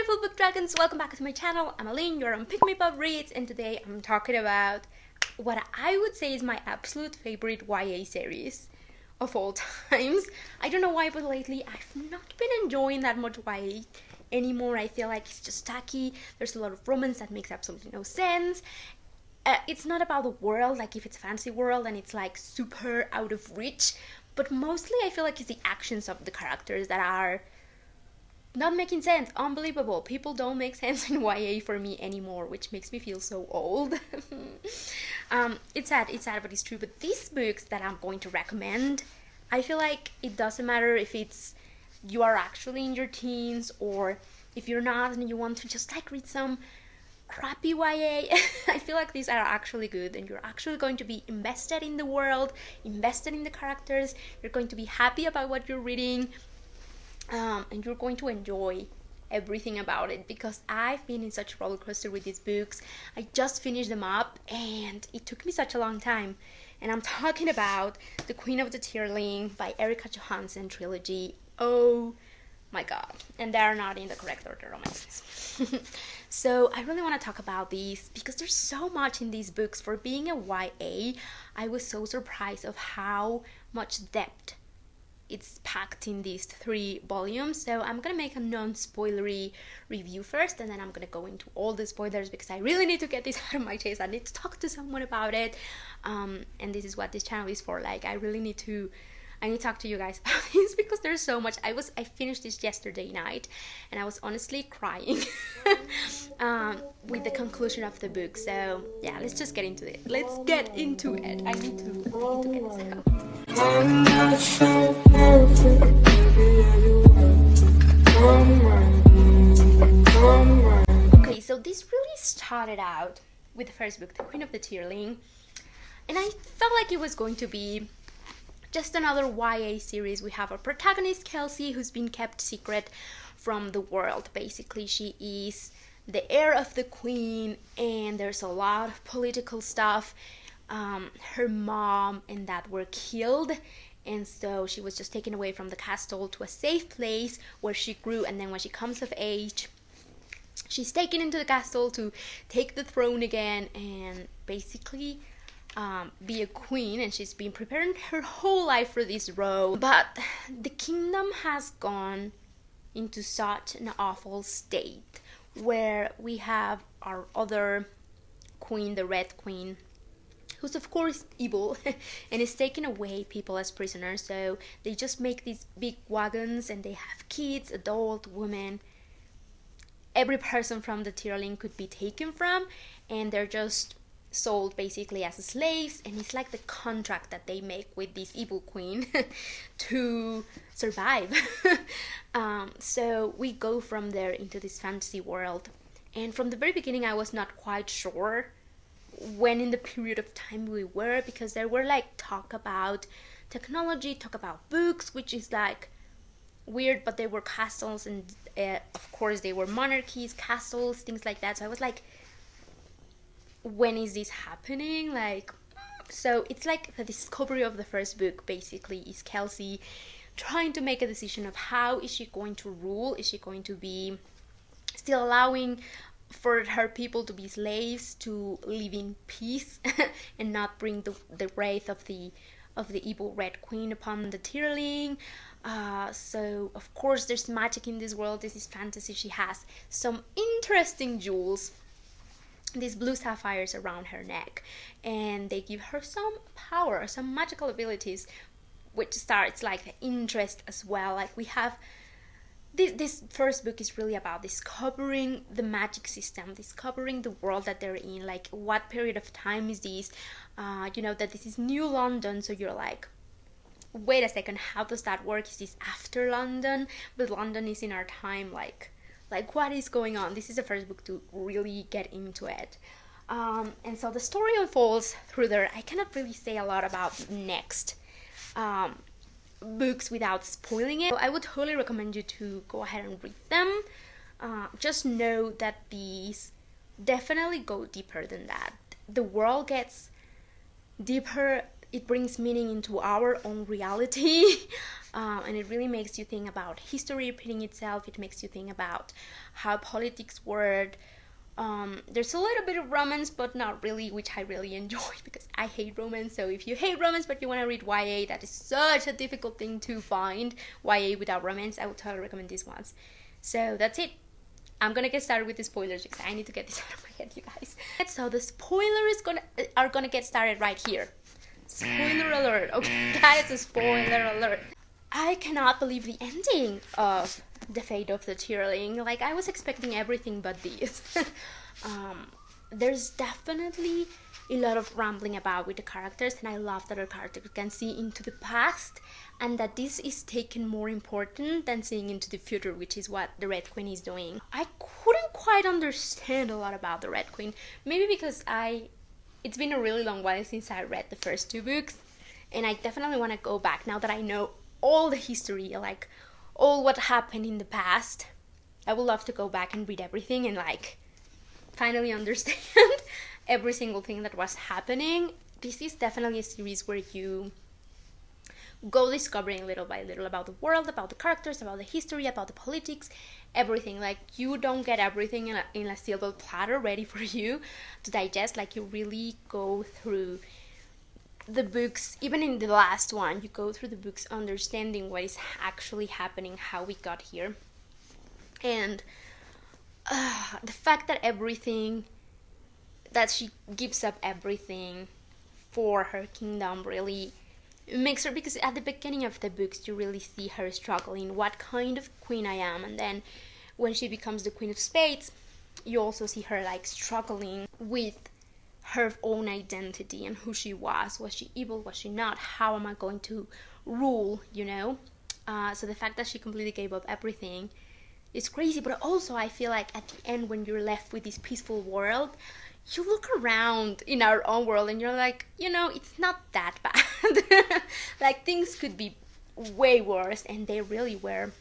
beautiful book dragons, welcome back to my channel. I'm Aline, you're on Pick Me Puff Reads, and today I'm talking about what I would say is my absolute favorite YA series of all times. I don't know why, but lately I've not been enjoying that much YA anymore. I feel like it's just tacky. There's a lot of romance that makes absolutely no sense. It's not about the world, like if it's a fantasy world and it's like super out of reach, but mostly I feel like it's the actions of the characters that are not making sense. Unbelievable. People don't make sense in YA for me anymore, which makes me feel so old. It's sad, but it's true. But these books that I'm going to recommend, I feel like it doesn't matter if it's you are actually in your teens or if you're not and you want to just like read some crappy YA. I feel like these are actually good and you're actually going to be invested in the world, invested in the characters. You're going to be happy about what you're reading. And you're going to enjoy everything about it, because I've been in such a roller coaster with these books. I just finished them up and it took me such a long time. And I'm talking about The Queen of the Tearling by Erika Johansen trilogy. Oh my god. And they are not in the correct order on my list. So I really want to talk about these because there's so much in these books. For being a YA, I was so surprised of how much depth it's packed in these 3 volumes. So I'm gonna make a non-spoilery review first, and then I'm gonna go into all the spoilers because I really need to get this out of my chest. I need to talk to someone about it, and this is what this channel is for. Like, I need to talk to you guys about this because there's so much. I finished this yesterday night and I was honestly crying with the conclusion of the book. So yeah, let's just get into it. Let's get into it. I need to get this out. Okay, so this really started out with the first book, The Queen of the Tearling, and I felt like it was going to be just another YA series. We have a protagonist, Kelsey, who's been kept secret from the world. Basically, she is the heir of the queen, and there's a lot of political stuff. Her mom and dad were killed, and so she was just taken away from the castle to a safe place where she grew, and then when she comes of age, she's taken into the castle to take the throne again and basically be a queen, and she's been preparing her whole life for this role. But the kingdom has gone into such an awful state where we have our other queen, the Red Queen, who's of course evil and is taking away people as prisoners. So they just make these big wagons and they have kids, adult, women. Every person from the Tearling could be taken from, and they're just sold basically as slaves, and it's like the contract that they make with this evil queen to survive. So we go from there into this fantasy world, and from the very beginning I was not quite sure when in the period of time we were, because there were like talk about technology, talk about books, which is like weird, but they were castles, and of course they were monarchies, castles, things like that. So I was like, when is this happening? Like, so it's like the discovery of the first book basically is Kelsey trying to make a decision of how is she going to rule. Is she going to be still allowing for her people to be slaves, to live in peace and not bring the wrath of the evil Red Queen upon the Tearling? So of course there's magic in this world. This is fantasy. She has some interesting jewels, these blue sapphires around her neck, and they give her some power, some magical abilities, which starts like the interest as well. Like, we have this first book is really about discovering the magic system, discovering the world that they're in. Like, what period of time is this? That this is New London, so you're like, wait a second, how does that work? Is this after London? But London is in our time. Like what is going on? This is the first book to really get into it. And so the story unfolds through there. I cannot really say a lot about next books without spoiling it. So I would totally recommend you to go ahead and read them. Just know that these definitely go deeper than that. The world gets deeper. It brings meaning into our own reality. And it really makes you think about history repeating itself. It makes you think about how politics work. There's a little bit of romance, but not really, which I really enjoy because I hate romance. So if you hate romance but you want to read YA, that is such a difficult thing to find. YA without romance, I would totally recommend these ones. So that's it. I'm gonna get started with the spoilers because I need to get this out of my head, you guys. So the spoilers are gonna get started right here. Spoiler alert. Okay, guys, a spoiler alert. I cannot believe the ending of The Fate of the Tearling. Like, I was expecting everything but this. There's definitely a lot of rambling about with the characters, and I love that our characters can see into the past, and that this is taken more important than seeing into the future, which is what the Red Queen is doing. I couldn't quite understand a lot about the Red Queen, maybe because it's been a really long while since I read the first two books, and I definitely want to go back now that I know all the history, like all what happened in the past. I would love to go back and read everything and like finally understand every single thing that was happening. This is definitely a series where you go discovering little by little about the world, about the characters, about the history, about the politics, everything. Like, you don't get everything in a silver platter ready for you to digest. Like, you really go through the books. Even in the last one, you go through the books understanding what is actually happening, how we got here. And the fact that she gives up everything for her kingdom really makes her, because at the beginning of the books you really see her struggling, what kind of queen I am, and then when she becomes the Queen of Spades, you also see her like struggling with her own identity and who she was. Was she evil? Was she not? How am I going to rule, you know? So the fact that she completely gave up everything is crazy. But also I feel like at the end, when you're left with this peaceful world, you look around in our own world and you're like, you know, it's not that bad. Like, things could be way worse, and they really were,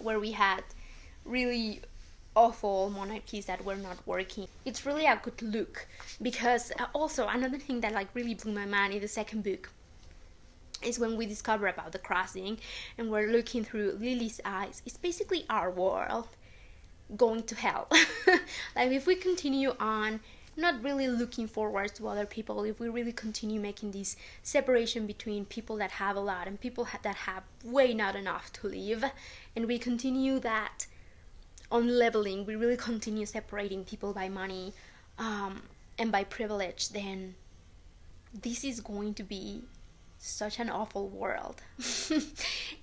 where we had really awful monarchies that were not working. It's really a good look, because also another thing that like really blew my mind in the second book is when we discover about the crossing and we're looking through Lily's eyes. It's basically our world going to hell. Like, if we continue on not really looking forward to other people, if we really continue making this separation between people that have a lot and people that have way not enough to live, and we continue that on leveling, we really continue separating people by money and by privilege, then this is going to be such an awful world.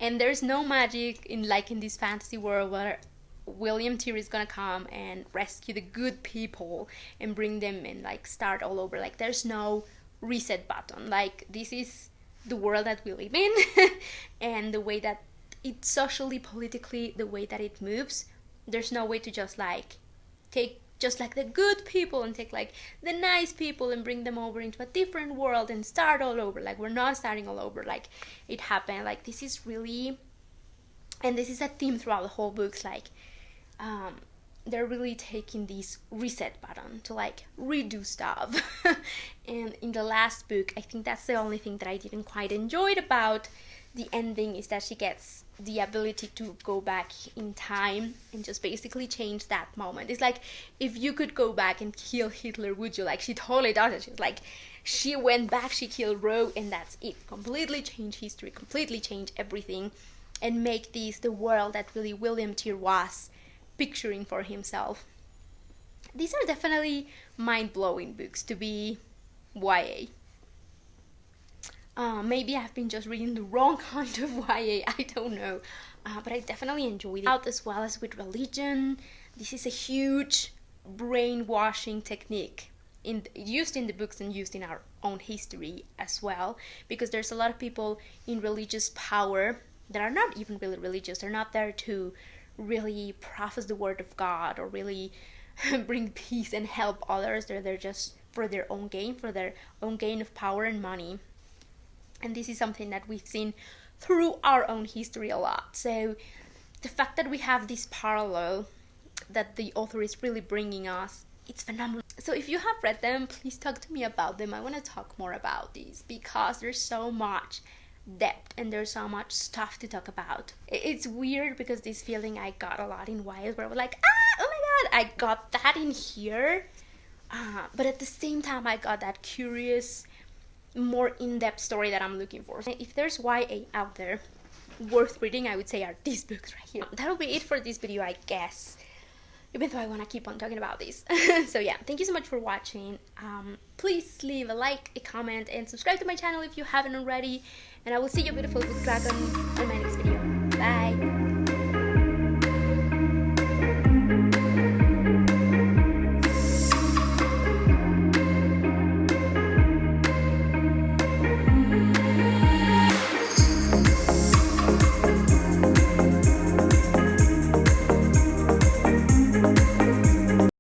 And there's no magic in this fantasy world where William Tyr is gonna come and rescue the good people and bring them and like start all over. Like, there's no reset button. Like, this is the world that we live in and the way that it socially, politically, the way that it moves, there's no way to just like take just like the good people and take like the nice people and bring them over into a different world and start all over. Like, we're not starting all over like it happened. Like, this is really, and this is a theme throughout the whole books, like they're really taking this reset button to like redo stuff. And in the last book, I think that's the only thing that I didn't quite enjoy about the ending, is that she gets the ability to go back in time and just basically change that moment. It's like, if you could go back and kill Hitler, would you? Like, she totally does it. She's like, she went back, she killed Roe, and that's it. Completely change history, completely change everything, and make this the world that really William Tyr was picturing for himself. These are definitely mind-blowing books to be YA. Maybe I've been just reading the wrong kind of YA, I don't know. But I definitely enjoyed it, as well as with religion. This is a huge brainwashing technique used in the books and used in our own history as well, because there's a lot of people in religious power that are not even really religious. They're not there to really profess the word of God or really bring peace and help others. They're there just for their own gain, of power and money. And this is something that we've seen through our own history a lot. So the fact that we have this parallel that the author is really bringing us, it's phenomenal. So if you have read them, please talk to me about them. I want to talk more about these because there's so much depth and there's so much stuff to talk about. It's weird because this feeling I got a lot in YAs where I was like, oh my god, I got that in here. But at the same time, I got that curious, more in-depth story that I'm looking for. If there's YA out there worth reading, I would say are these books right here. That'll be it for this video, I guess. Even though I want to keep on talking about this. So yeah, thank you so much for watching. Please leave a like, a comment, and subscribe to my channel if you haven't already. And I will see you beautiful book dragons on my next video. Bye!